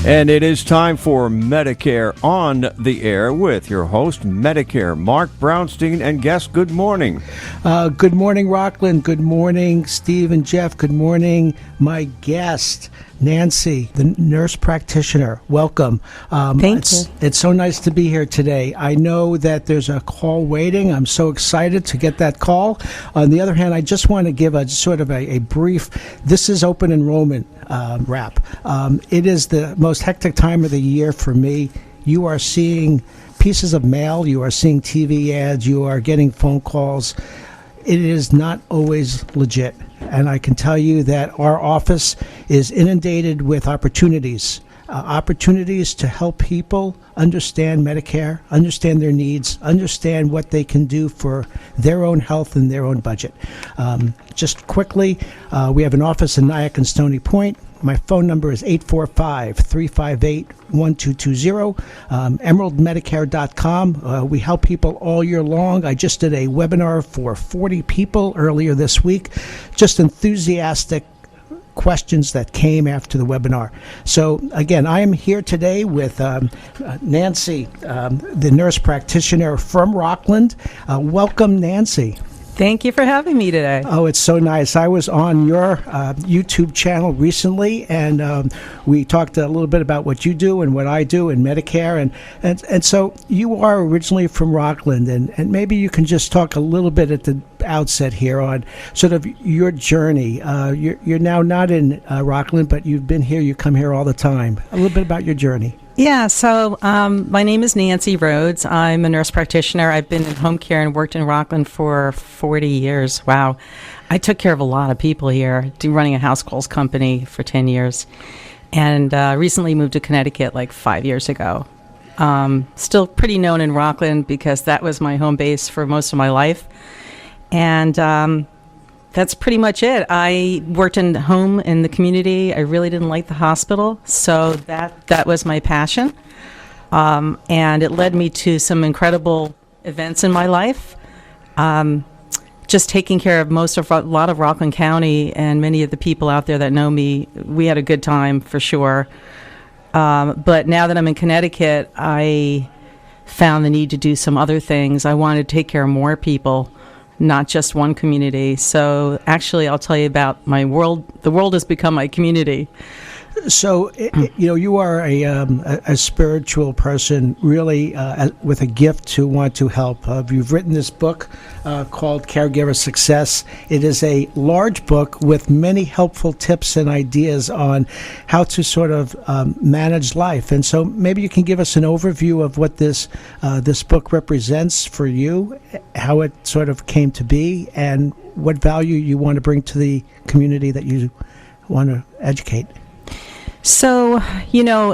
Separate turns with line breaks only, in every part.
And it is time for Medicare on the Air with your host, Medicare, Mark Brownstein, and guest. Good morning.
Good morning, Rockland. Good morning, Steve and Jeff. Good morning, my guest, Nancy, the nurse practitioner. Welcome.
Thank you.
It's so nice to be here today. I know that there's a call waiting. I'm so excited to get that call. On the other hand, I just want to give a sort of a brief, this is open enrollment wrap. It is the most hectic time of the year for me. You are seeing pieces of mail, you are seeing TV ads, you are getting phone calls. It is not always legit. And I can tell you that our office is inundated with opportunities to help people understand Medicare, understand their needs, understand what they can do for their own health and their own budget. Just quickly, we have an office in Nyack and Stony Point. My phone number is 845-358-1220, emeraldmedicare.com. We help people all year long. I just did a webinar for 40 people earlier this week, just enthusiastic questions that came after the webinar. So again, I am here today with Nancy, the nurse practitioner from Rockland. Welcome, Nancy.
Thank you for having me today.
Oh, it's so nice. I was on your YouTube channel recently, and we talked a little bit about what you do and what I do in Medicare. And so you are originally from Rockland, and maybe you can just talk a little bit at the outset here on sort of your journey. You're now not in Rockland, but you've been here. You come here all the time. A little bit about your journey.
Yeah, so my name is Nancy Rhodes. I'm a nurse practitioner. I've been in home care and worked in Rockland for 40 years. Wow. I took care of a lot of people here, running a house calls company for 10 years, and recently moved to Connecticut like 5 years ago. Still pretty known in Rockland because that was my home base for most of my life. And that's pretty much it. I worked in home in the community. I really didn't like the hospital, so that was my passion. And it led me to some incredible events in my life. Just taking care of a lot of Rockland County and many of the people out there that know me, we had a good time for sure. But now that I'm in Connecticut, I found the need to do some other things. I wanted to take care of more people, not just one community. So actually, I'll tell you about my world. The world has become my community.
So, you are a spiritual person, really, with a gift to want to help. You've written this book called Caregiver Success. It is a large book with many helpful tips and ideas on how to sort of manage life. And so maybe you can give us an overview of what this book represents for you, how it sort of came to be, and what value you want to bring to the community that you want to educate.
So,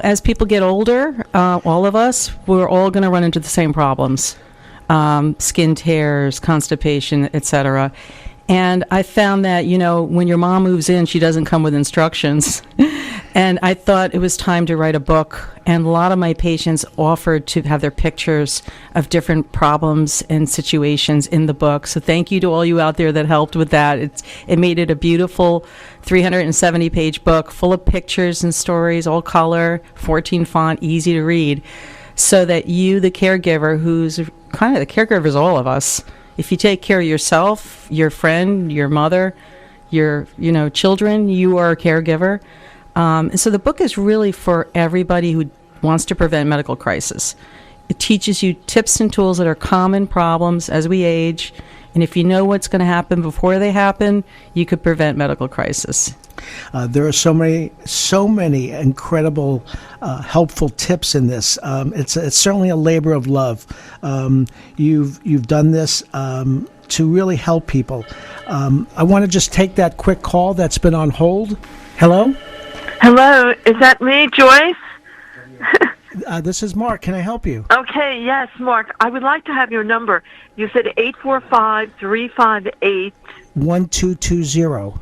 as people get older, all of us, we're all going to run into the same problems. Skin tears, constipation, etc. And I found that, when your mom moves in, she doesn't come with instructions. And I thought it was time to write a book. And a lot of my patients offered to have their pictures of different problems and situations in the book. So thank you to all you out there that helped with that. It made it a beautiful 370-page book full of pictures and stories, all color, 14 font, easy to read, so that you, the caregiver, who's kind of the caregiver is all of us. If you take care of yourself, your friend, your mother, your children, you are a caregiver. And so the book is really for everybody who wants to prevent medical crisis. It teaches you tips and tools that are common problems as we age, and if you know what's going to happen before they happen, you could prevent medical crisis.
There are so many incredible, helpful tips in this. It's certainly a labor of love. You've done this to really help people. I want to just take that quick call that's been on hold. Hello?
Hello, is that me, Joyce?
This is Mark. Can I help you?
Okay, yes, Mark. I would like to have your number. You said 845-358...
1220.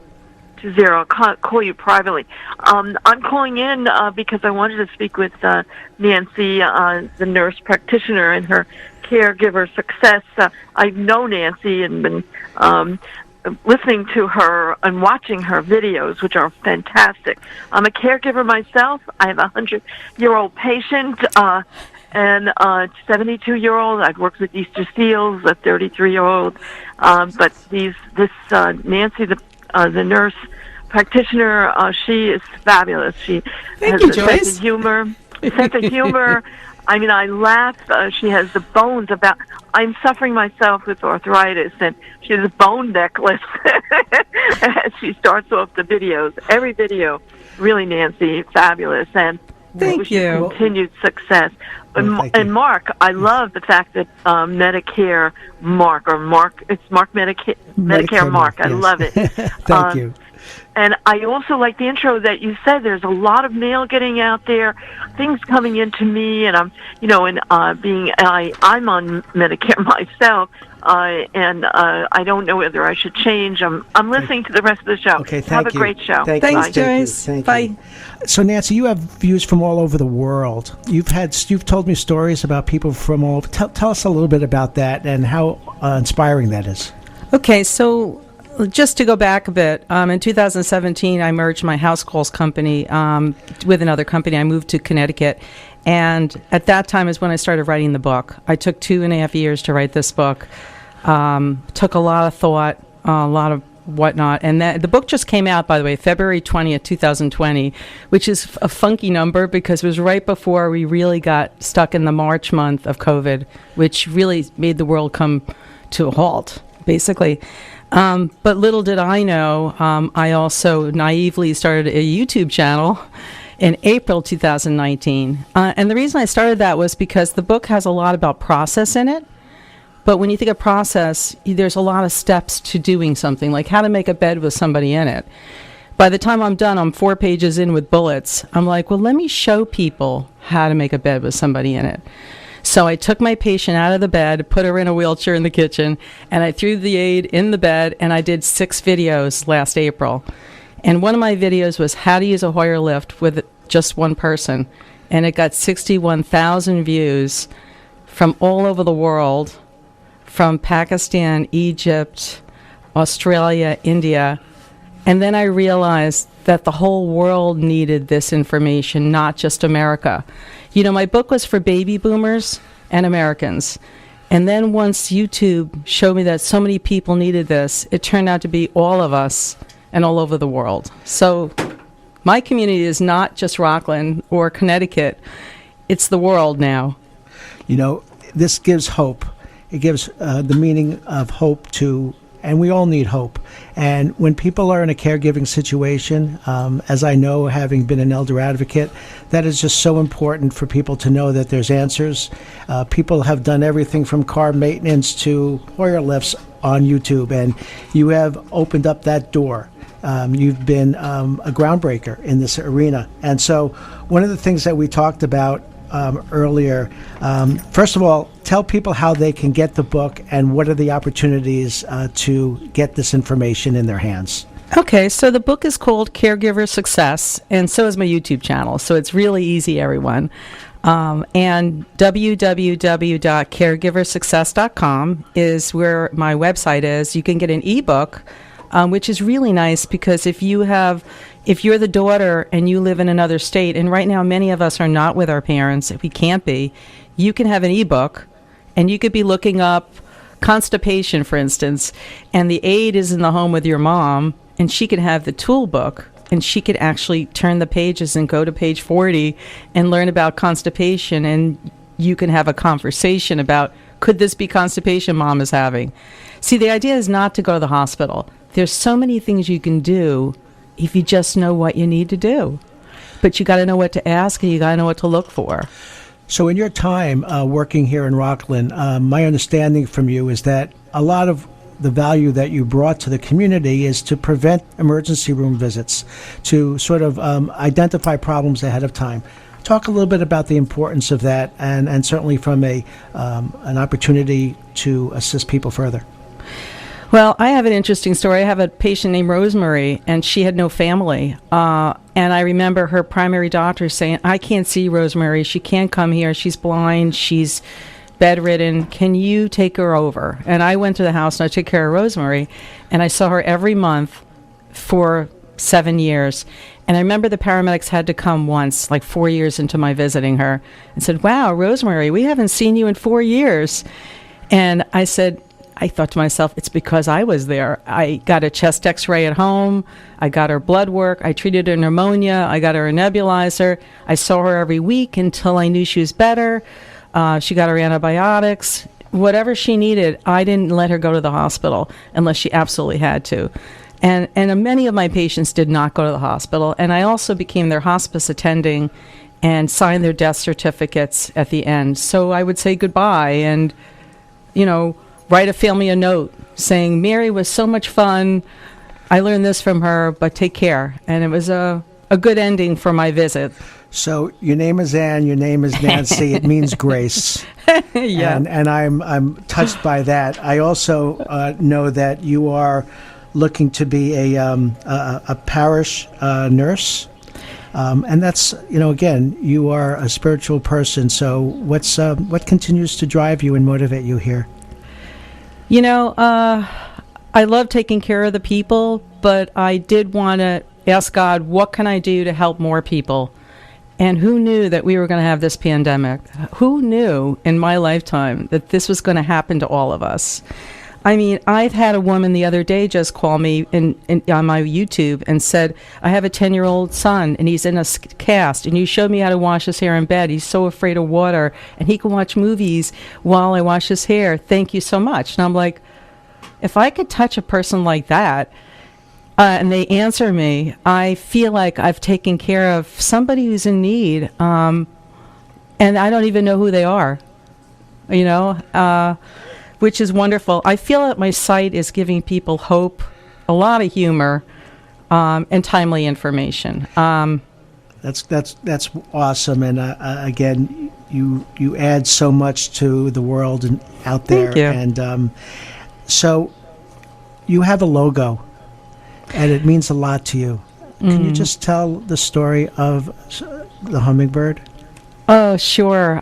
I'll call you privately. I'm calling in because I wanted to speak with Nancy, the nurse practitioner, and her Caregiver Success. I know Nancy and been listening to her and watching her videos, which are fantastic. I'm a caregiver myself. I have a 100-year-old patient and a 72-year-old. I've worked with Easter Seals, a 33-year-old. But Nancy, the nurse practitioner, she is fabulous. She has a sense of humor. I mean, I laugh. She has the bones about. I'm suffering myself with arthritis, and she has a bone necklace as she starts off the videos. Every video, really, Nancy, fabulous, and
thank you.
Continued success. And Mark, I love the fact that Medicare Mark, it's Mark Medicare Mark. I love it.
Thank you.
And I also like the intro that you said. There's a lot of mail getting out there, things coming into me, and I'm on Medicare myself, and I don't know whether I should change. I'm listening to the rest of the show.
Okay,
Have a great show.
Thanks, Joyce. Bye.
So, Nancy, you have views from all over the world. You've told me stories about people from all over. Tell us a little bit about that and how inspiring that is.
Okay, so just to go back a bit, in 2017, I merged my house calls company with another company. I moved to Connecticut, and at that time is when I started writing the book. I took 2.5 years to write this book. Took a lot of thought, a lot of whatnot, and the book just came out, by the way, February 20th, 2020, which is a funky number because it was right before we really got stuck in the March month of COVID, which really made the world come to a halt, basically. But little did I know, I also naively started a YouTube channel in April 2019. And the reason I started that was because the book has a lot about process in it. But when you think of process, there's a lot of steps to doing something, like how to make a bed with somebody in it. By the time I'm done, I'm 4 pages in with bullets. I'm like, well, let me show people how to make a bed with somebody in it. So I took my patient out of the bed, put her in a wheelchair in the kitchen, and I threw the aid in the bed, and I did 6 videos last April. And one of my videos was how to use a Hoyer lift with just one person. And it got 61,000 views from all over the world, from Pakistan, Egypt, Australia, India. And then I realized that the whole world needed this information, not just America. You know, my book was for baby boomers and Americans. And then once YouTube showed me that so many people needed this, it turned out to be all of us and all over the world. So my community is not just Rockland or Connecticut. It's the world now. You know,
this gives hope. It gives the meaning of hope to, and we all need hope. And when people are in a caregiving situation, as I know, having been an elder advocate, that is just so important for people to know that there's answers. People have done everything from car maintenance to Hoyer lifts on YouTube, and you have opened up that door. You've been a groundbreaker in this arena. And so one of the things that we talked about earlier, first of all, tell people how they can get the book and what are the opportunities to get this information in their hands.
Okay, so the book is called Caregiver Success, and so is my YouTube channel, so it's really easy, everyone. And www.caregiversuccess.com is where my website is. You can get an ebook, which is really nice because if you're the daughter and you live in another state, and right now many of us are not with our parents, we can't be, you can have an ebook, and you could be looking up constipation, for instance, and the aid is in the home with your mom, and she could have the tool book, and she could actually turn the pages and go to page 40 and learn about constipation, and you can have a conversation about, could this be constipation mom is having? See, the idea is not to go to the hospital. There's so many things you can do if you just know what you need to do. But you got to know what to ask, and you got to know what to look for.
So in your time working here in Rockland, my understanding from you is that a lot of the value that you brought to the community is to prevent emergency room visits, to sort of identify problems ahead of time. Talk a little bit about the importance of that, and certainly from an opportunity to assist people further.
Well, I have an interesting story. I have a patient named Rosemary, and she had no family. And I remember her primary doctor saying, I can't see Rosemary. She can't come here. She's blind. She's bedridden. Can you take her over? And I went to the house and I took care of Rosemary, and I saw her every month for 7 years. And I remember the paramedics had to come once, like 4 years into my visiting her, and said, "Wow, Rosemary, we haven't seen you in 4 years." And I thought to myself, it's because I was there. I got a chest x-ray at home. I got her blood work. I treated her pneumonia. I got her a nebulizer. I saw her every week until I knew she was better. She got her antibiotics. Whatever she needed, I didn't let her go to the hospital unless she absolutely had to. And many of my patients did not go to the hospital. And I also became their hospice attending and signed their death certificates at the end. So I would say goodbye and, write a family a note saying, "Mary was so much fun. I learned this from her, but take care." And it was a good ending for my visit.
So your name is Ann, your name is Nancy. It means grace.
Yeah.
And I'm touched by that. I also know that you are looking to be a parish nurse. And that's, again, you are a spiritual person. So what continues to drive you and motivate you here?
I love taking care of the people, but I did want to ask God, what can I do to help more people? And who knew that we were going to have this pandemic? Who knew in my lifetime that this was going to happen to all of us? I mean, I've had a woman the other day just call me on my YouTube and said, "I have a 10-year-old son, and he's in a cast, and you showed me how to wash his hair in bed. He's so afraid of water, and he can watch movies while I wash his hair. Thank you so much." And I'm like, if I could touch a person like that, and they answer me, I feel like I've taken care of somebody who's in need, and I don't even know who they are, which is wonderful. I feel that my site is giving people hope, a lot of humor, and timely information.
That's awesome, and again, you add so much to the world and out there.
Thank you.
And so you have a logo, and it means a lot to you. Can you just tell the story of the Hummingbird?
Oh, sure.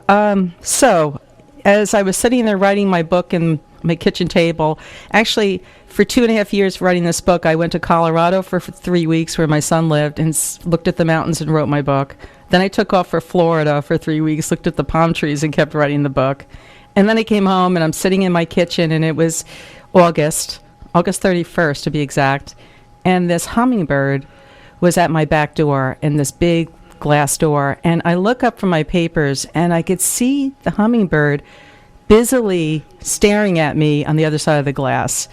So, as I was sitting there writing my book in my kitchen table, actually, for 2.5 years writing this book, I went to Colorado for 3 weeks where my son lived and looked at the mountains and wrote my book. Then I took off for Florida for 3 weeks, looked at the palm trees and kept writing the book. And then I came home and I'm sitting in my kitchen, and it was August 31st to be exact. And this hummingbird was at my back door in this big glass door. And I look up from my papers and I could see the hummingbird busily staring at me on the other side of the glass.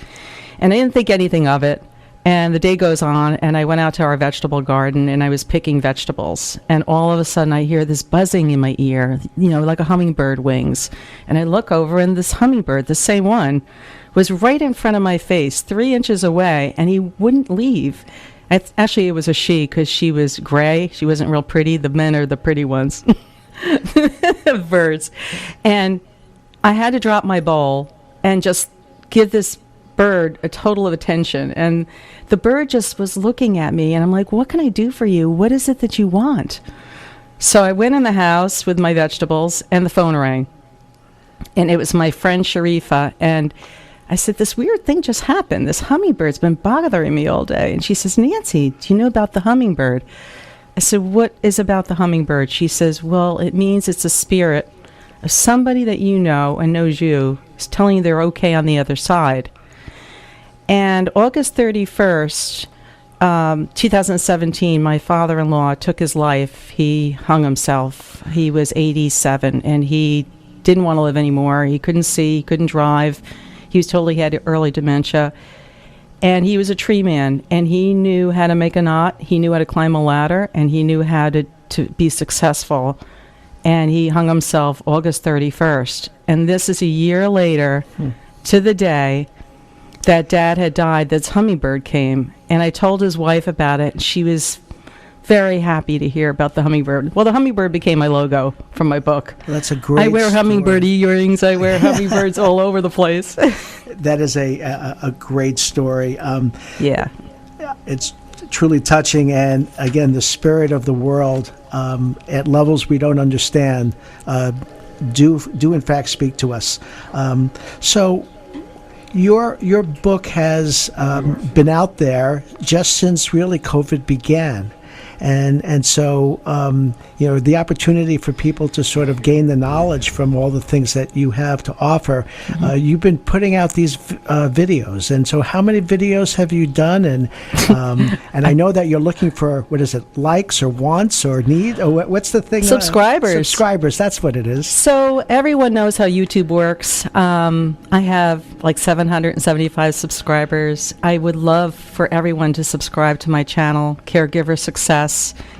And I didn't think anything of it. And the day goes on, and I went out to our vegetable garden, and I was picking vegetables. And all of a sudden, I hear this buzzing in my ear, like a hummingbird wings. And I look over, and this hummingbird, the same one, was right in front of my face, 3 inches away, and he wouldn't leave. Actually, it was a she, because she was gray. She wasn't real pretty. The men are the pretty ones. Birds. And I had to drop my bowl and just give this bird a total of attention. And the bird just was looking at me, and I'm like, "What can I do for you? What is it that you want?" So I went in the house with my vegetables, and the phone rang. And it was my friend Sharifa, and I said, "This weird thing just happened. This hummingbird's been bothering me all day." And she says, "Nancy, do you know about the hummingbird?" I said, "What is about the hummingbird?" She says, "Well, it means it's a spirit of somebody that you know and knows you is telling you they're okay on the other side." And August 31st, 2017, my father-in-law took his life. He hung himself. He was 87, and he didn't want to live anymore. He couldn't see, he couldn't drive. He was told he had early dementia. And he was a tree man, and he knew how to make a knot. He knew how to climb a ladder, and he knew how to be successful. And he hung himself August 31st. And this is a year later to the day that Dad had died. This hummingbird came, and I told his wife about it, and she was very happy to hear about the hummingbird. Well, the hummingbird became my logo from my book.
Well, that's a great
I wear hummingbird earrings. I wear hummingbirds all over the place.
That is a great story.
Yeah.
It's truly touching, and again, the spirit of the world at levels we don't understand do in fact speak to us. So your book has been out there just since really COVID began. And so, the opportunity for people to sort of gain the knowledge from all the things that you have to offer. You've been putting out these videos. And so how many videos have you done? And and I know that you're looking for, what is it, likes or wants or need? Or what's the thing?
Subscribers.
Subscribers, that's what it is.
So everyone knows how YouTube works. I have like 775 subscribers. I would love for everyone to subscribe to my channel, Caregiver Success.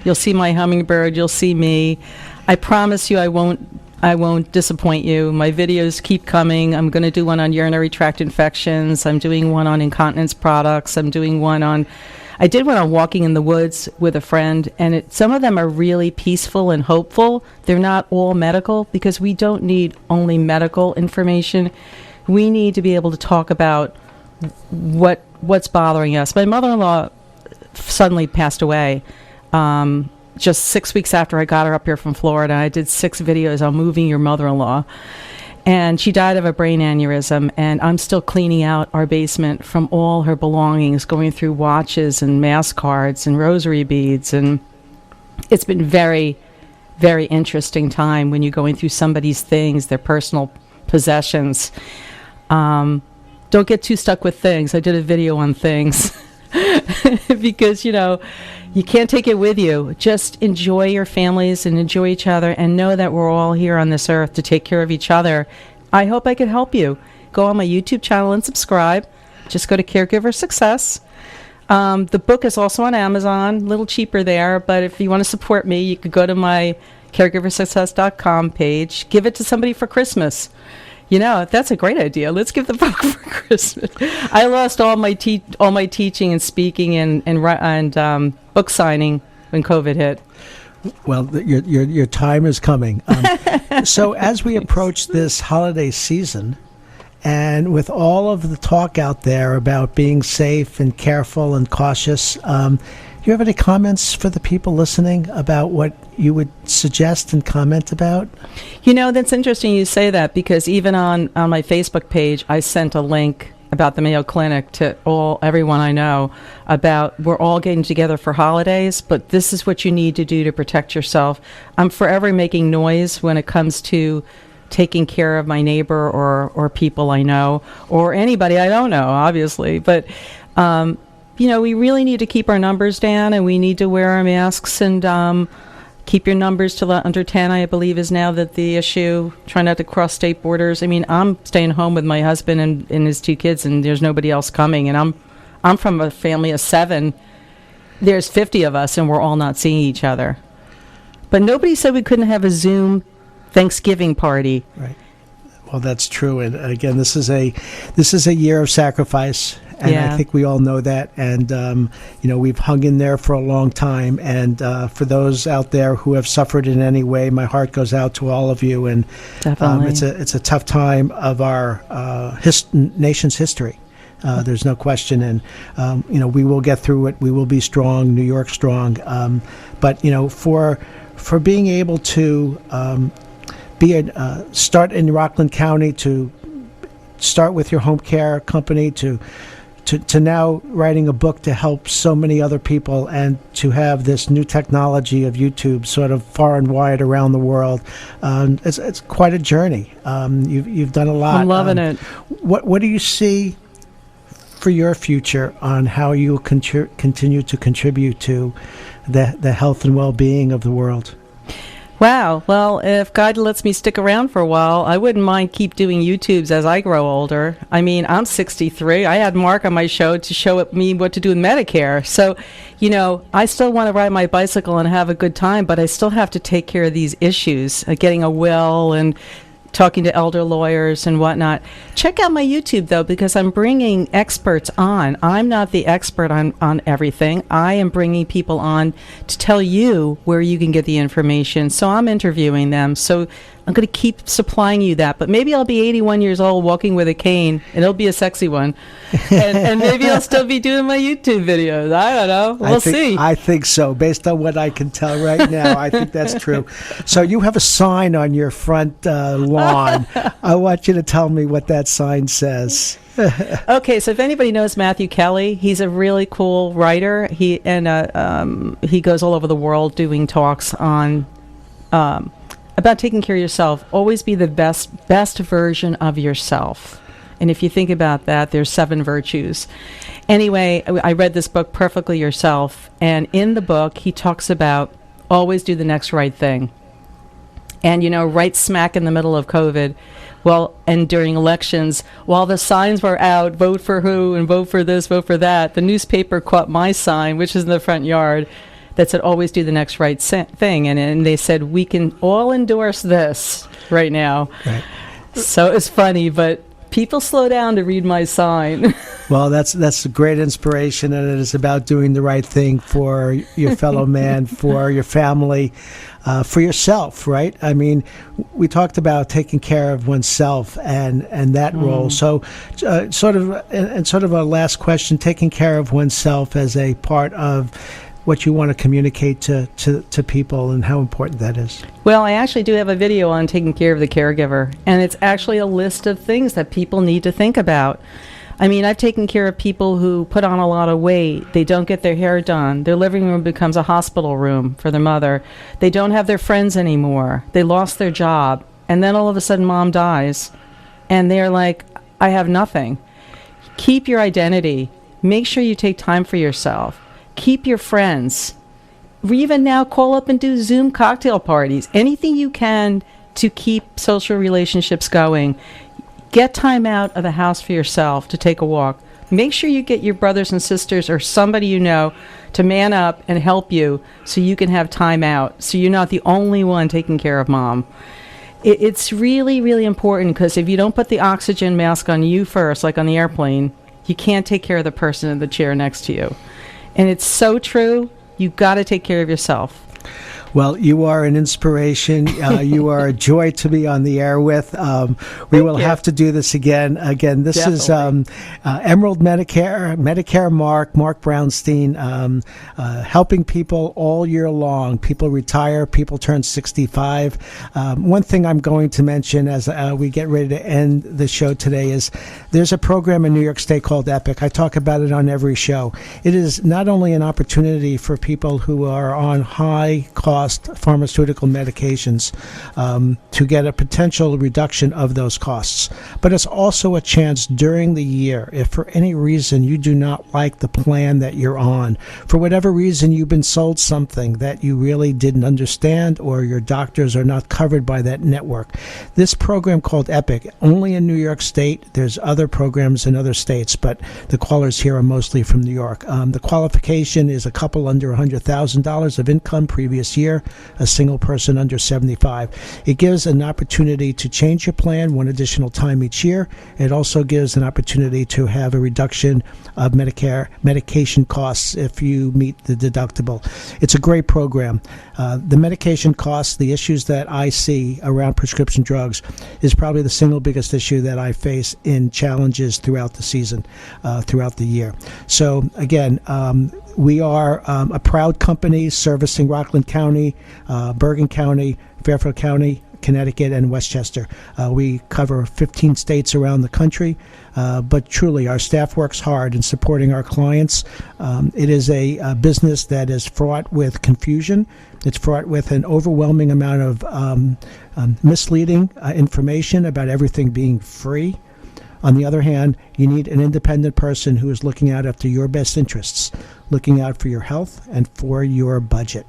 You'll see my Hummingbird. You'll see me. I promise you I won't disappoint you. My videos keep coming. I'm going to do one on urinary tract infections. I'm doing one on incontinence products. I did one on walking in the woods with a friend, and some of them are really peaceful and hopeful. They're not all medical, because we don't need only medical information. We need to be able to talk about what's bothering us. My mother-in-law suddenly passed away just 6 weeks after I got her up here from Florida. I did 6 videos on moving your mother-in-law. And she died of a brain aneurysm, and I'm still cleaning out our basement from all her belongings, going through watches and mask cards and rosary beads. And it's been very, very interesting time when you're going through somebody's things, their personal possessions. Don't get too stuck with things. I did a video on things because, you can't take it with you. Just enjoy your families and enjoy each other, and know that we're all here on this earth to take care of each other. I hope I could help you. Go on my YouTube channel and subscribe. Just go to Caregiver Success. The book is also on Amazon, a little cheaper there, but if you want to support me, you could go to my caregiversuccess.com page. Give it to somebody for Christmas. That's a great idea. Let's give the book for Christmas. I lost all my teaching and speaking and book signing when COVID hit.
Well, your time is coming. So as we approach this holiday season, and with all of the talk out there about being safe and careful and cautious, do you have any comments for the people listening about what you would suggest and comment about?
That's interesting you say that, because even on my Facebook page, I sent a link about the Mayo Clinic to everyone I know about we're all getting together for holidays, but this is what you need to do to protect yourself. I'm forever making noise when it comes to taking care of my neighbor or people I know, or anybody I don't know, obviously. But we really need to keep our numbers down, and we need to wear our masks and keep your numbers to under 10, I believe, is now the issue. Try not to cross state borders. I mean, I'm staying home with my husband and his 2 kids, and there's nobody else coming. And I'm from a family of 7. There's 50 of us, and we're all not seeing each other. But nobody said we couldn't have a Zoom Thanksgiving party.
Right. Well, that's true. And again, this is a year of sacrifice. And I think we all know that. And, we've hung in there for a long time. And for those out there who have suffered in any way, my heart goes out to all of you. And it's a tough time of our nation's history. There's no question. And, we will get through it. We will be strong, New York strong. But, for being able to start in Rockland County, to start with your home care company, to now writing a book to help so many other people, and to have this new technology of YouTube sort of far and wide around the world. It's quite a journey. You've done a lot.
I'm loving it.
What do you see for your future on how you will continue to contribute to the health and well-being of the world?
Wow. Well, if God lets me stick around for a while, I wouldn't mind keep doing YouTubes as I grow older. I mean, I'm 63. I had Mark on my show to show me what to do with Medicare. So, I still want to ride my bicycle and have a good time, but I still have to take care of these issues, getting a will and talking to elder lawyers and whatnot. Check out my YouTube, though, because I'm bringing experts on. I'm not the expert on everything. I am bringing people on to tell you where you can get the information. So I'm interviewing them. So I'm going to keep supplying you that. But maybe I'll be 81 years old walking with a cane, and it'll be a sexy one. And maybe I'll still be doing my YouTube videos. I don't know. We'll see.
I think so. Based on what I can tell right now, I think that's true. So you have a sign on your front lawn. I want you to tell me what that sign says.
Okay, so if anybody knows Matthew Kelly, he's a really cool writer. He goes all over the world doing talks on about taking care of yourself. Always be the best version of yourself. And if you think about that, there's 7 virtues. Anyway, I read this book, Perfectly Yourself, and in the book, he talks about always do the next right thing. And, right smack in the middle of COVID, and during elections, while the signs were out, vote for who and vote for this, vote for that, the newspaper caught my sign, which is in the front yard, that said, always do the next right thing. And they said, we can all endorse this right now. Right. So it's funny, but people slow down to read my sign.
Well, that's a great inspiration, and it is about doing the right thing for your fellow man, for your family, for yourself, right? I mean, we talked about taking care of oneself and that role. So, sort of a last question: taking care of oneself as a part of what you want to communicate to people and how important that is.
Well, I actually do have a video on taking care of the caregiver, and it's actually a list of things that people need to think about. I mean, I've taken care of people who put on a lot of weight. They don't get their hair done. Their living room becomes a hospital room for their mother. They don't have their friends anymore. They lost their job. And then all of a sudden, mom dies. And they're like, I have nothing. Keep your identity. Make sure you take time for yourself. Keep your friends. Even now, call up and do Zoom cocktail parties. Anything you can to keep social relationships going. Get time out of the house for yourself to take a walk. Make sure you get your brothers and sisters or somebody you know to man up and help you so you can have time out, so you're not the only one taking care of mom. It's really, really important, because if you don't put the oxygen mask on you first, like on the airplane, you can't take care of the person in the chair next to you. And it's so true. You got to take care of yourself.
Well, you are an inspiration. You are a joy to be on the air with. We will have to do this again. This Definitely. Is Emerald Medicare Mark Brownstein, helping people all year long. People retire, people turn 65. One thing I'm going to mention as we get ready to end the show today is there's a program in New York State called EPIC. I talk about it on every show. It is not only an opportunity for people who are on high-cost pharmaceutical medications to get a potential reduction of those costs. But it's also a chance during the year, if for any reason you do not like the plan that you're on, for whatever reason you've been sold something that you really didn't understand, or your doctors are not covered by that network. This program called EPIC, only in New York State. There's other programs in other states, but the callers here are mostly from New York. The qualification is a couple under $100,000 of income previous year, a single person under 75. It gives an opportunity to change your plan one additional time each year. It also gives an opportunity to have a reduction of Medicare medication costs if you meet the deductible. It's a great program. The medication costs, the issues that I see around prescription drugs, is probably the single biggest issue that I face in challenges throughout the season, throughout the year. So again, we are a proud company servicing Rockland County, Bergen County, Fairfield County, Connecticut, and Westchester. We cover 15 states around the country, but truly our staff works hard in supporting our clients. It is a business that is fraught with confusion. It's fraught with an overwhelming amount of misleading information about everything being free. On the other hand, you need an independent person who is looking out after your best interests, looking out for your health and for your budget.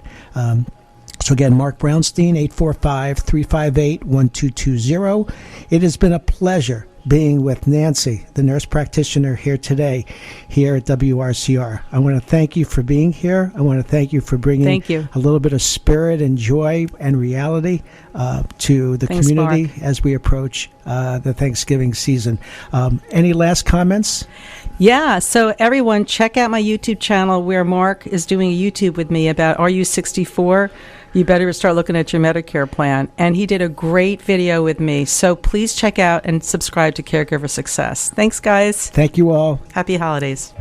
So again, Mark Brownstein, 845-358-1220. It has been a pleasure being with Nancy, the nurse practitioner, here today, here at WRCR. I want to thank you for being here. I want to thank you for bringing a little bit of spirit and joy and reality to the community, Mark, as we approach the Thanksgiving season. Any last comments?
Yeah, so everyone check out my YouTube channel where Mark is doing a YouTube with me about Are You 64? you better start looking at your Medicare plan. And he did a great video with me. So please check out and subscribe to Caregiver Success. Thanks, guys.
Thank you all.
Happy holidays.